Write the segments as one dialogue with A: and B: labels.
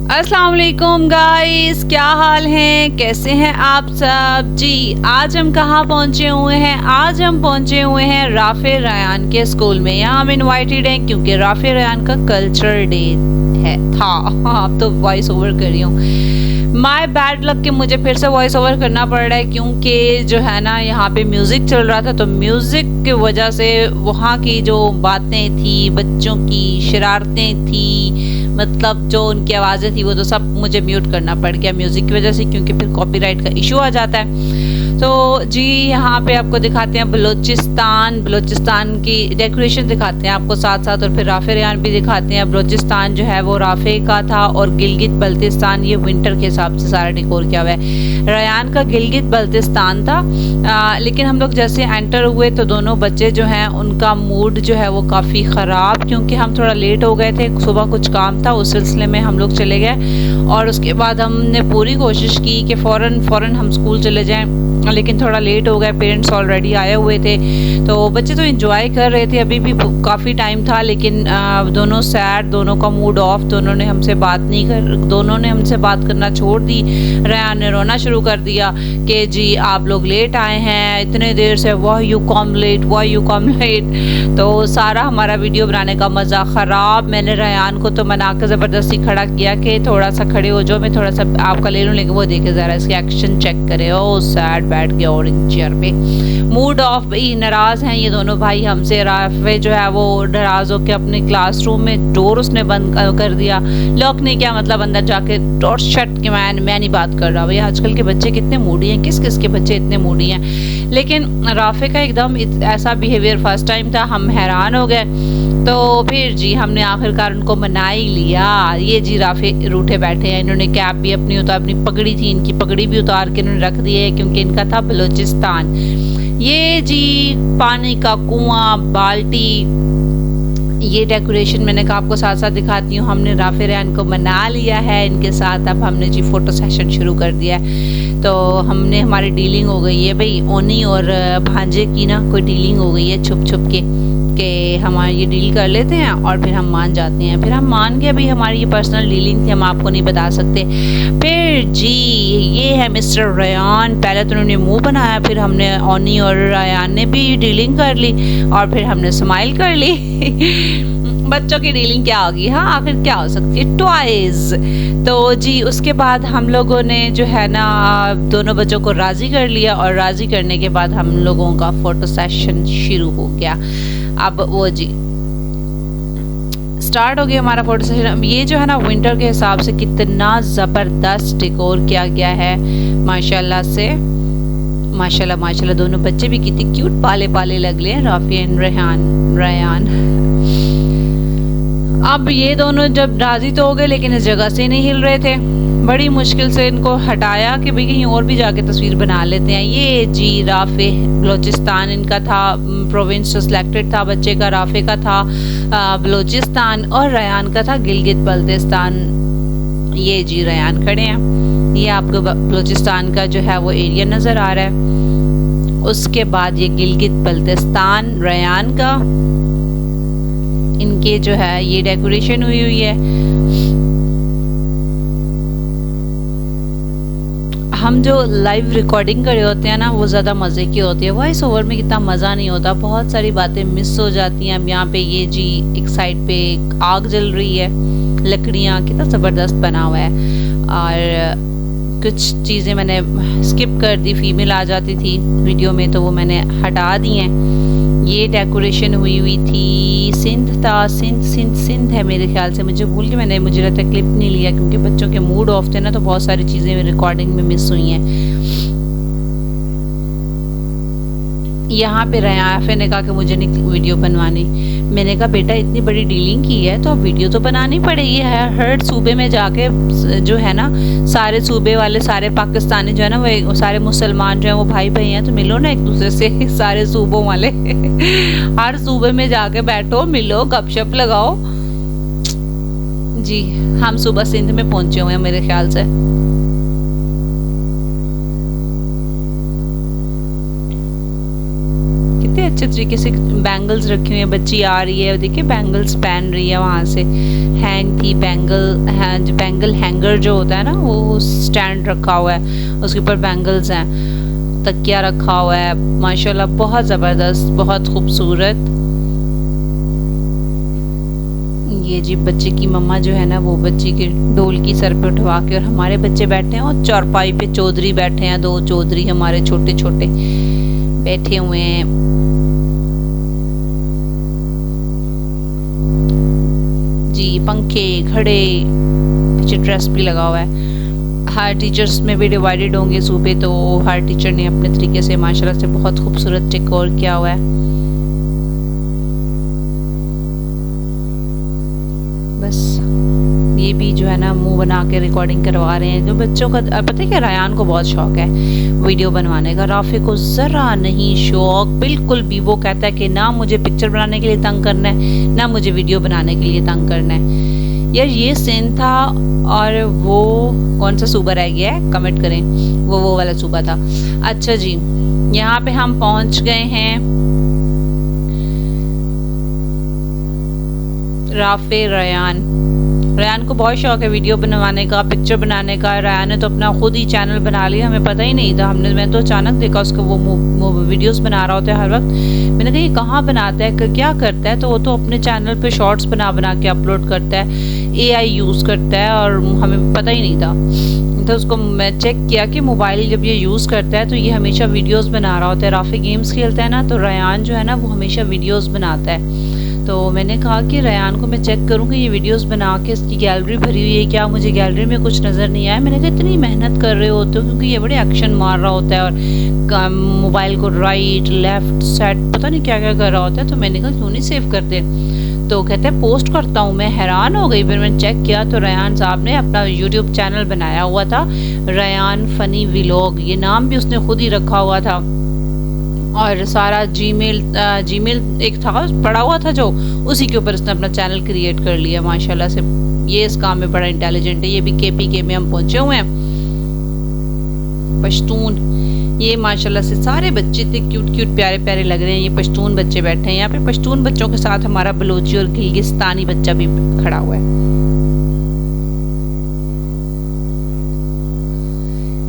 A: अस्सलाम वालेकुम गाइस, क्या हाल हैं, कैसे हैं आप सब। जी आज हम कहाँ पहुँचे हुए हैं? आज हम पहुँचे हुए हैं राफे रयान के स्कूल में। यहाँ हम इनवाइटेड हैं क्योंकि राफे रयान का कल्चरल डे था। अब तो वॉइस ओवर कर रही हूँ, माय बैड लक कि मुझे फिर से वॉइस ओवर करना पड़ रहा है क्योंकि जो है ना यहाँ पे म्यूज़िक चल रहा था, तो म्यूज़िक की वजह से वहाँ की जो बातें थी, बच्चों की शरारतें थी, मतलब जो उनकी आवाज़ें थी वो तो सब मुझे म्यूट करना पड़ गया म्यूज़िक की वजह से, क्योंकि फिर कॉपीराइट का इशू आ जाता है। तो जी यहाँ पे आपको दिखाते हैं बलूचिस्तान की डेकोरेशन दिखाते हैं आपको साथ साथ, और फिर राफे रयान भी दिखाते हैं। बलूचिस्तान जो है वो राफे का था और गिलगित बल्तिस्तान ये विंटर के हिसाब से सारा डेकोर किया हुआ है। रयान का गिलगित बल्तिस्तान था, लेकिन हम लोग जैसे एंटर हुए तो दोनों बच्चे जो हैं उनका मूड जो है वो काफ़ी ख़राब, क्योंकि हम थोड़ा लेट हो गए थे, सुबह कुछ काम था, उस सिलसिले में हम लोग चले गए। और उसके बाद हमने पूरी कोशिश की कि फ़ौरन हम स्कूल चले जाएं, लेकिन थोड़ा लेट हो गए, पेरेंट्स ऑलरेडी आए हुए थे। तो बच्चे तो एंजॉय कर रहे थे, अभी भी काफ़ी टाइम था, लेकिन दोनों सैड, दोनों का मूड ऑफ, दोनों ने हमसे बात करना छोड़ दी। रयान ने रोना शुरू कर दिया कि जी आप लोग लेट आए हैं इतने देर से, वाई यू कम लेट। तो सारा हमारा वीडियो बनाने का मज़ा ख़राब। मैंने रयान को तो मना कर ज़बरदस्ती खड़ा किया कि थोड़ा सा खड़े हो जाओ, मैं थोड़ा सा आपका ले लूँ, लेकिन वो देखे ज़रा इसके एक्शन चेक करे। ओ सैड, बैठ गया ऑरेंज चेयर पे, मूड ऑफ। भाई नाराज़ हैं ये दोनों भाई हमसे। राफे जो है वो नाराज़ होकर अपने क्लासरूम में डोर उसने बंद कर दिया, लॉक नहीं किया, मतलब अंदर जाके डोर शट के मैं नहीं बात कर रहा। भाई आजकल के बच्चे कितने मूडी हैं, किस किस के बच्चे इतने मूडी हैं। लेकिन राफे का एकदम ऐसा बिहेवियर फर्स्ट टाइम था, हम हैरान हो गए। तो फिर जी हमने आखिरकार उनको मना ही लिया। ये जी राफे रूठे बैठे हैं, इन्होंने कैप भी अपनी पगड़ी थी, इनकी पगड़ी भी उतार के इन्होंने रख दी है क्योंकि इनका था बलूचिस्तान। ये जी पानी का कुआं, बाल्टी, ये डेकोरेशन मैंने कहा आपको साथ साथ दिखाती हूँ। हमने राफे रयान को मना लिया है इनके साथ, अब हमने जी फ़ोटो सेशन शुरू कर दिया है। तो हमारी डीलिंग हो गई है भाई, ओनी और भांजे की ना कोई डीलिंग हो गई है छुप के हमारी ये डील कर लेते हैं और फिर हम मान जाते हैं। फिर हम मान गए, भाई हमारी ये पर्सनल डीलिंग थी, हम आपको नहीं बता सकते। फिर जी ये है मिस्टर रयान, पहले तो उन्होंने मुंह बनाया, फिर हमने ओनी और रयान ने भी डीलिंग कर ली और फिर हमने स्माइल कर ली। बच्चों की डीलिंग क्या होगी, हाँ आखिर क्या हो सकती है, टॉयज। तो जी उसके बाद हम लोगों ने जो है ना दोनों बच्चों को राज़ी कर लिया, और राज़ी करने के बाद हम लोगों का फ़ोटो सेशन शुरू हो गया। अब वो जी स्टार्ट हो गया हमारा फोटो सेशन। ये जो है ना विंटर के हिसाब से कितना ज़बरदस्त डेकोर किया गया है माशाल्लाह से, माशाल्लाह। दोनों बच्चे भी कितने क्यूट पाले लग रहे हैं, राफी एंड रयान। अब ये दोनों जब राज़ी तो हो गए, लेकिन इस जगह से नहीं हिल रहे थे। बड़ी मुश्किल से इनको हटाया कि भाई कहीं और भी जाके तस्वीर बना लेते हैं। ये जी राफे बलूचिस्तान इनका था, प्रोविंस जो सिलेक्टेड था बच्चे का, राफे का था बलूचिस्तान और रयान का था गिलगित बल्तिस्तान। ये जी रयान खड़े हैं, ये आपको बलूचिस्तान का जो है वो एरिया नज़र आ रहा है। उसके बाद ये गिलगित बल्तिस्तान रयान का, इनके जो है ये डेकोरेशन हुई है। हम जो लाइव रिकॉर्डिंग करे होते हैं ना वो ज़्यादा मज़े की होती है, वॉइस ओवर में कितना मज़ा नहीं होता, बहुत सारी बातें मिस हो जाती हैं। अब यहाँ पे ये जी एक साइड पे एक आग जल रही है, लकड़ियाँ, कितना ज़बरदस्त बना हुआ है। और कुछ चीज़ें मैंने स्किप कर दी, फीमेल आ जाती थी वीडियो में तो वो मैंने हटा दी हैं। ये डेकोरेशन हुई थी, सिंध है मेरे ख्याल से, मुझे लगता है क्लिप नहीं लिया क्योंकि बच्चों के मूड ऑफ थे ना, तो बहुत सारी चीज़ें रिकॉर्डिंग में मिस हुई हैं। यहाँ पे रयाफे ने कहा कि मुझे नहीं वीडियो बनवानी। मैंने कहा बेटा इतनी बड़ी डीलिंग की है तो अब वीडियो तो बनानी पड़ेगी। हर सूबे में जाके जो है ना सारे सूबे वाले, सारे पाकिस्तानी जो है ना वो सारे मुसलमान जो हैं वो भाई हैं, तो मिलो ना एक दूसरे से सारे सूबों वाले। हर सूबे में जाके बैठो, मिलो, गपशप लगाओ। जी हम सुबह सिंध में पहुंचे हुए हैं मेरे ख्याल से। अच्छे तरीके से बैंगल्स रखी हुई हैं। बच्ची आ रही है, देखिए बैंगल्स पहन रही है, वहाँ से हैंग थी बैंगल हैंगर जो होता है ना, वो स्टैंड रखा हुआ है, उसके ऊपर बैंगल्स हैं, तकिया रखा हुआ है, माशाल्लाह बहुत ज़बरदस्त, बहुत खूबसूरत। ये जी बच्चे की मम्मा जो है ना, वो बच्ची के ढोल की सर पे उठवा के, और हमारे बच्चे बैठे हैं और चौपाई पे चौधरी बैठे हैं, 2 चौधरी हमारे छोटे छोटे बैठे हुए हैं। जी पंखे घड़े, पीछे ड्रेस भी लगा हुआ है। हर टीचर्स में भी डिवाइडेड होंगे सूबे, तो हर टीचर ने अपने तरीके से माशाल्लाह से बहुत खूबसूरत डेकोर किया हुआ है। बस ये भी जो है ना मुंह बना के रिकॉर्डिंग करवा रहे हैं। जो बच्चों का पता है क्या, रायान को बहुत शौक है वीडियो बनवाने का, राफे को ज़रा नहीं शौक बिल्कुल भी। वो कहता है कि ना मुझे पिक्चर बनाने के लिए तंग करना है, ना मुझे वीडियो बनाने के लिए तंग करना है। यार ये सीन था, और वो कौन सा सूबा रह गया है कमेंट करें, वो वाला सूबा था। अच्छा जी, यहाँ पे हम पहुंच गए हैं राफे रयान। रयान को बहुत शौक है वीडियो बनवाने का, पिक्चर बनाने का। रयान ने तो अपना खुद ही चैनल बना लिया, हमें पता ही नहीं था। मैं तो अचानक देखा उसको, वो वीडियोस बना रहा होता है हर वक्त। मैंने कहा ये कहाँ बनाता है, क्या करता है, तो वो तो अपने चैनल पे शॉर्ट्स बना के अपलोड करता है, AI यूज़ करता है, और हमें पता ही नहीं था। तो उसको मैं चेक किया कि मोबाइल जब ये यूज़ करता है तो ये हमेशा वीडियोस बना रहा होता है। राफी गेम्स खेलता है ना, तो रयान जो है ना वो हमेशा वीडियोस बनाता है। तो मैंने कहा कि रयान को मैं चेक करूँ कि ये वीडियोस बना के इसकी गैलरी भरी हुई है क्या, मुझे गैलरी में कुछ नज़र नहीं आया। मैंने कहा इतनी मेहनत कर रहे होते हो, क्योंकि ये बड़े एक्शन मार रहा होता है, और मोबाइल को राइट लेफ्ट सेट पता नहीं क्या क्या कर रहा होता है। तो मैंने कहा क्यों नहीं सेव करते, तो कहते हैं पोस्ट करता हूँ। मैं हैरान हो गई, फिर मैंने चेक किया तो रयान साहब ने अपना यूट्यूब चैनल बनाया हुआ था, रयान फ़नी व्लॉग, ये नाम भी उसने खुद ही रखा हुआ था। और सारा जीमेल एक था पड़ा हुआ था, जो उसी के ऊपर उसने अपना चैनल क्रिएट कर लिया माशाल्लाह से। ये इस काम में बड़ा इंटेलिजेंट है। ये भी KPK में हम पहुंचे हुए हैं, पश्तून। ये माशाल्लाह से सारे बच्चे इतने क्यूट प्यारे प्यारे लग रहे हैं। ये पश्तून बच्चे बैठे हैं यहाँ पे। पश्तून बच्चों के साथ हमारा बलोची और गिलगिस्तानी बच्चा भी खड़ा हुआ है।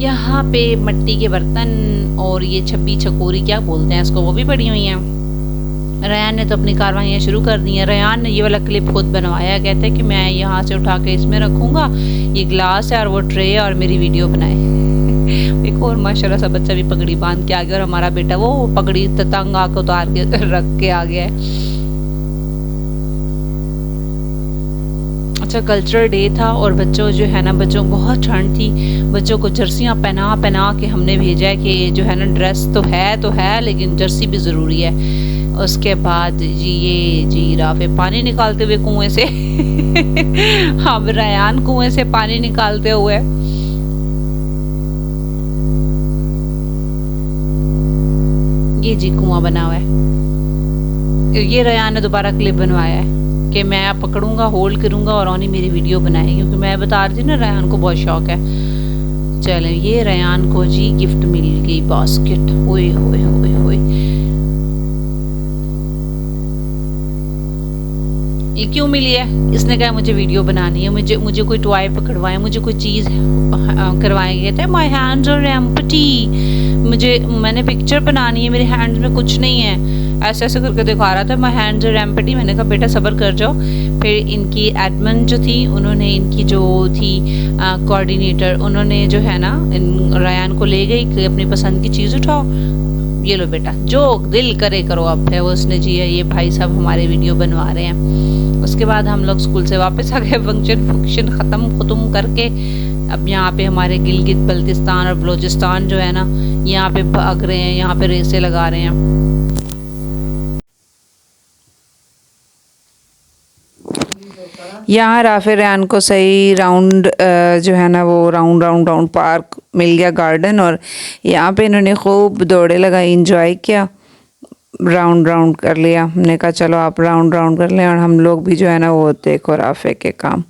A: यहाँ पे मिट्टी के बर्तन और ये छब्बी छकोरी क्या बोलते हैं इसको, वो भी पड़ी हुई हैं। रयान ने तो अपनी कार्रवाइयाँ शुरू कर दी हैं। रयान ने ये वाला क्लिप खुद बनवाया, कहता है कि मैं यहाँ से उठा के इसमें रखूँगा, ये ग्लास है और वो ट्रे है, और मेरी वीडियो बनाए। एक और माशाल्लाह सा बच्चा भी पगड़ी बांध के आ गया, और हमारा बेटा वो पगड़ी तंग आके उतार के रख के आ गया है। अच्छा कल्चरल डे था, और बच्चों जो है ना, बच्चों को बहुत ठंड थी, बच्चों को जर्सियाँ पहना के हमने भेजा है कि जो है ना ड्रेस तो है लेकिन जर्सी भी ज़रूरी है। उसके बाद जी ये जी राफे पानी निकालते हुए कुएं से अब रयान कुएं से पानी निकालते हुए, ये जी कुआं बना हुआ है। ये रयान ने दोबारा क्लिप बनवाया है कि मैं पकड़ूंगा, होल्ड करूंगा और ओनी मेरी वीडियो बनाए, क्योंकि मैं बता रही थी ना रयान को बहुत शौक है। चलें, ये रयान को जी गिफ्ट मिल गई बास्केट। ओए होए होए होए, ये क्यों मिली है? इसने कहा मुझे वीडियो बनानी है, मुझे कोई टॉय पकड़वाए, मुझे कोई चीज़ करवाएंगे। कहते हैं माई हैंड्स आर एम्प्टी, मैंने पिक्चर बनानी है, मेरे हैंड्स में कुछ नहीं है। ऐसे ऐसे करके दिखा रहा था माई हैंड्स आर एम्प्टी। मैंने कहा बेटा सब्र कर जाओ। फिर इनकी एडमिन जो थी, उन्होंने इनकी जो थी कोऑर्डिनेटर, उन्होंने जो है ना रयान को ले गई कि अपनी पसंद की चीज़ उठाओ, ये लो बेटा जो दिल करे करो। अब है वो उसने जी ये भाई साहब हमारे वीडियो बनवा रहे हैं। उसके बाद हम लोग स्कूल से वापस आ गए, फंक्शन ख़त्म करके। अब यहाँ पे हमारे गिलगित बल्तिस्तान और बलोचिस्तान जो है ना, यहाँ पे भाग रहे हैं, यहाँ पे रेसें लगा रहे हैं। यहाँ राफे रयान को सही राउंड जो है ना वो राउंड पार्क मिल गया, गार्डन, और यहाँ पे इन्होंने खूब दौड़े लगाई, इंजॉय किया, राउंड कर लिया। हमने कहा चलो आप राउंड कर लें, और हम लोग भी जो है ना वो देखो राफे के काम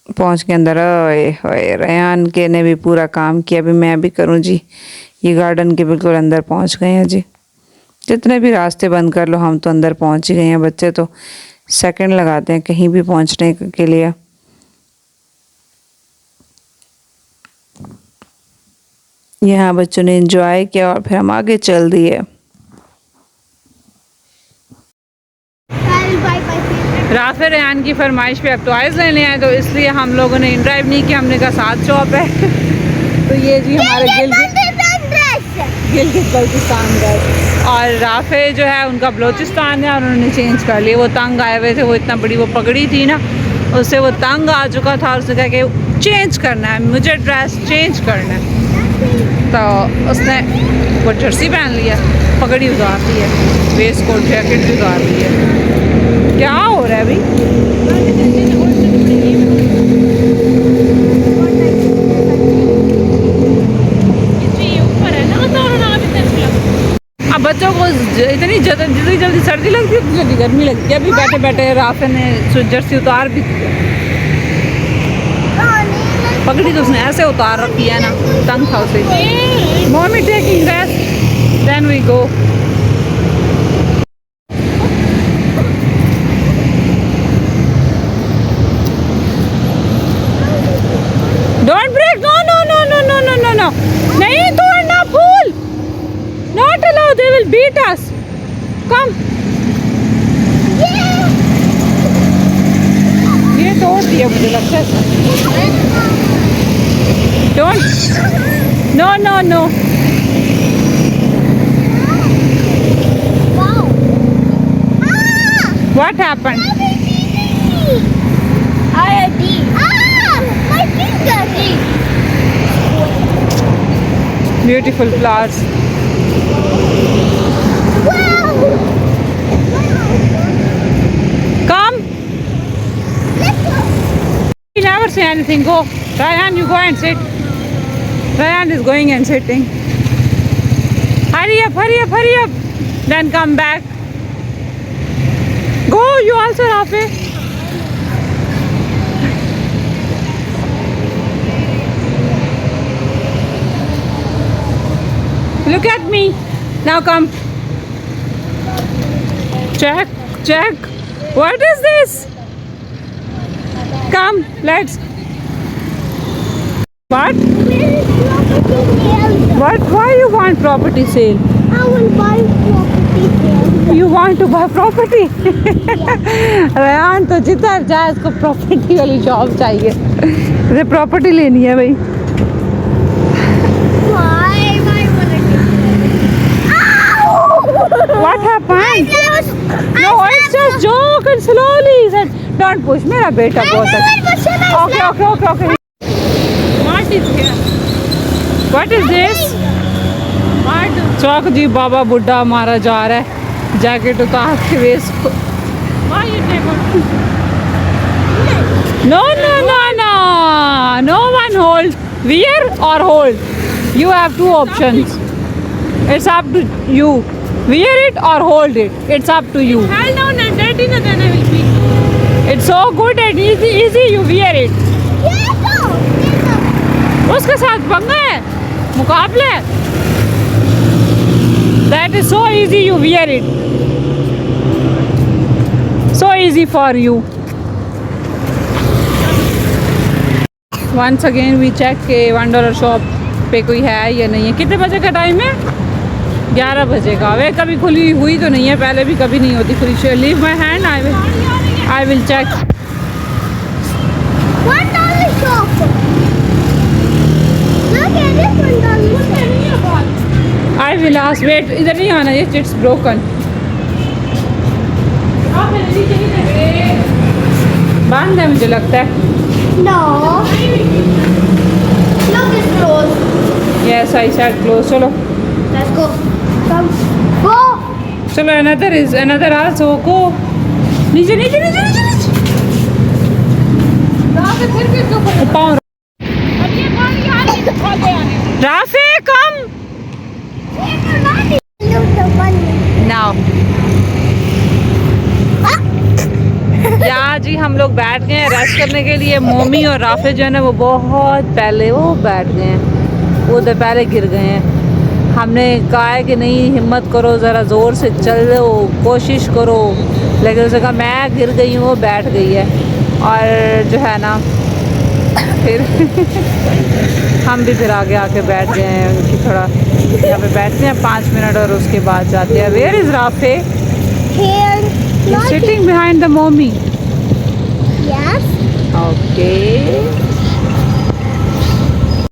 A: पहुँच के अंदर। ओए रयान के ने भी पूरा काम किया, अभी मैं भी करूँ जी। ये गार्डन के बिल्कुल अंदर पहुँच गए हैं जी। जितने भी रास्ते बंद कर लो, हम तो अंदर पहुंच ही गए हैं। बच्चे तो सेकंड लगाते हैं कहीं भी पहुंचने के लिए। यहाँ बच्चों ने एंजॉय किया और फिर हम आगे चल दिए। राफे रेहान की फरमाइश पे अब टॉयज लेने आए, तो इसलिए हम लोगों ने इन ड्राइव नहीं किया। हमने कहा साथ शॉप है तो ये जी हमारे गिलगित बल्तिस्तान ड्रेस, और राफे जो है उनका बलोचिस्तान है, और उन्होंने चेंज कर लिया। वो तंग आए हुए थे, वो इतना बड़ी वो पगड़ी थी ना, उससे वो तंग आ चुका था, और उसने कहा कि चेंज करना है, मुझे ड्रेस चेंज करना है। तो उसने वो जर्सी पहन लिया, पगड़ी उतार दी है, वेस्ट कोट जैकेट भी उतार दी है। क्या हो रहा है अभी? अब बच्चों को इतनी जल्दी जल्दी सर्दी लगती है, इतनी जल्दी गर्मी लगती है। अभी बैठे बैठे राफे ने जर्सी उतार भी, पगड़ी तो उसने ऐसे उतार रखी है ना, तंग था उसे। Mummy taking rest, then we go. Don't break, no no no no no no no no, नहीं तोड़ना फूल, not allow, they will beat us. Come, ये तोड़ दिया मुझे लगता है। Don't. No, no, no.
B: Wow. Ah!
A: What happened?
B: My finger.
A: Beautiful flowers.
B: Wow.
A: Come.
B: Let's go.
A: You never say anything. Go. Ryan, you go and sit. Ryan is going and sitting. Hurry up, hurry up, hurry up. Then come back. Go, you also, Rafe. Look at me. Now come. Check, check. What is this? Come, let's. What? What? Why you want property sale?
B: I will buy property here.
A: You want to buy property? Rehan तो जिधर जाए उसको property वाली job चाहिए। इसे property लेनी है भाई।
B: Why?
A: What happened? No, it's just joke and slowly. He said, don't push. मेरा बेटा बहुत अच्छा। Okay. What is here? What is this? What? चौक जी बाबा बुड्ढा मारा जा रहा है, जैकेट उतार के वेस्ट को। Why you take it? No, no, no, no. No one hold. Wear or hold. You have two options. It's up to you. Wear it or hold it. It's up to you.
B: Hold down and dirty, then I will pick.
A: It's so good and easy. You wear it. उसके साथ पंगा है, मुकाबले। That is so easy. You wear it. So easy for you. Once again we check के $1 shop पे कोई है या नहीं है। कितने बजे का टाइम है? 11 बजे का। वे कभी खुली हुई तो नहीं है, पहले भी कभी नहीं होती खुली। Leave my hand, I will check.
B: $1 shop. Look at this $1.
A: I will ask, wait, इधर नहीं आना, ये इट्स ब्रोकन। बंद है मुझे लगता है।
B: No. Look, it's closed.
A: Yes, I said close. चलो
B: Let's go. Come. Go.
A: चलो, another also go। नीचे नीचे नीचे नीचे नीचे। पाँव। Rafe come now. यहाँ जी हम लोग बैठ गए हैं रेस्ट करने के लिए। मोमी और राफे जो है ना वो बहुत पहले वो बैठ गए हैं, वो उधर पहले गिर गए हैं। हमने कहा है कि नहीं हिम्मत करो, ज़रा ज़ोर से चलो, कोशिश करो, लेकिन उसने कहा मैं गिर गई हूँ, वो बैठ गई है। और जो है ना फिर हम भी फिर आगे आके बैठ गए हैं कि थोड़ा यहाँ पे बैठते हैं 5 मिनट और उसके बाद जाते हैं। Where is Rafe?
B: Here.
A: Sitting behind the mummy.
B: Yes.
A: Okay